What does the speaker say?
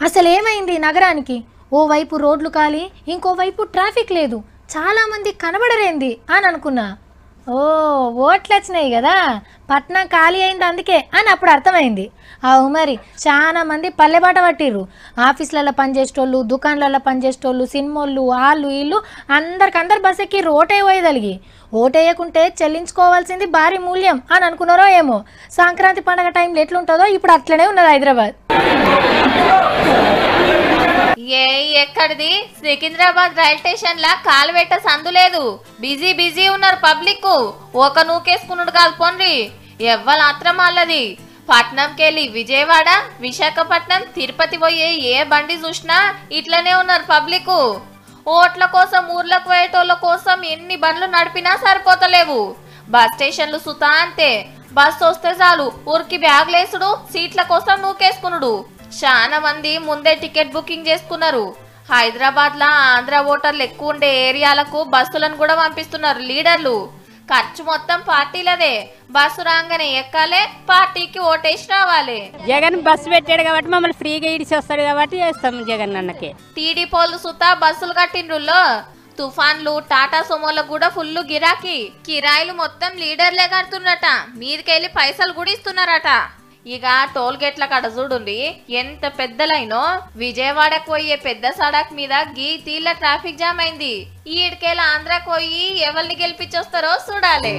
అసలేమైంది నగరానికి? ఓవైపు రోడ్లు ఖాళీ, ఇంకోవైపు ట్రాఫిక్ లేదు, చాలామంది కనబడరేంది అని అనుకున్నా. ఓ, ఓట్లు వచ్చినాయి కదా, పట్నం ఖాళీ అయింది అందుకే అని అప్పుడు అర్థమైంది. అవు మరి చాలా మంది పల్లెబాట పట్టిర్రు. ఆఫీసులలో పనిచేసేటోళ్ళు, దుకాణాలలో పనిచేసేటోళ్ళు, సినిమాళ్ళు, వాళ్ళు వీళ్ళు అందరికందరు బస్ ఎక్కి ఓటే పోయేదలిగి. ఓటేయకుంటే చెల్లించుకోవాల్సింది భారీ మూల్యం అని అనుకున్నారో ఏమో. సంక్రాంతి పండగ టైంలో ఎట్లుంటుందో ఇప్పుడు అట్లనే ఉన్నది హైదరాబాద్. ఎక్కడిది? సికింద్రాబాద్ రైల్ స్టేషన్ లా కాలువెట్ట సందు లేదు, బిజీ బిజీ ఉన్నారు పబ్లిక్. ఒక నూకేసుకున్నాడు కాదు పొండ్రి, ఎవ్వల ఆత్రం అల్లది. పట్నంకెళ్ళి విజయవాడ, విశాఖపట్నం, తిరుపతి పోయే ఏ బండి చూసినా ఇట్లనే ఉన్నారు పబ్లిక్. ఓట్ల కోసం ఊర్లకు పోయేటోళ్ళ కోసం ఎన్ని బండ్లు నడిపినా సరిపోతలేవు. బస్ స్టేషన్లు సుతా అంతే, బస్ వస్తే చాలు ఊరికి బ్యాగ్లేసుడు, సీట్ల కోసం నూకేసుకునుడు. చాలా మంది ముందే టికెట్ బుకింగ్ చేసుకున్నారు. హైదరాబాద్ లా ఆంధ్ర ఓటర్లు ఎక్కువ ఉండే ఏరియాలకు బస్సులను కూడా పంపిస్తున్నారు లీడర్లు. ఖర్చు మొత్తం పార్టీలదే. బస్సు రాగానే ఎక్కాలే, పార్టీకి ఓటేసి రావాలి. జగన్ బస్సు పెట్టాడు కాబట్టి మమ్మల్ని ఫ్రీగా ఇడిచి వస్తాడు కాబట్టి వేస్తాం జగన్ అన్నకే. టీడీపోలు సుతా బస్సులు కట్టిండ్రుల్లో. తుఫాన్లు, టాటా సుమోలకు కూడా ఫుల్ గిరాకీ. కిరాయిలు మొత్తం లీడర్లే కడుతున్నట, మీదికెళ్ళి పైసలు కూడా ఇస్తున్నారట. ఇక టోల్ గేట్ల కాడ చూడుండి ఎంత పెద్ద లైనో. విజయవాడకు పోయే పెద్ద సడక్ మీద గీ తీళ్ళ ట్రాఫిక్ జామ్ అయింది. ఈడికేలా ఆంధ్రాకు పోయి ఎవరిని గెలిపించొస్తారో చూడాలి.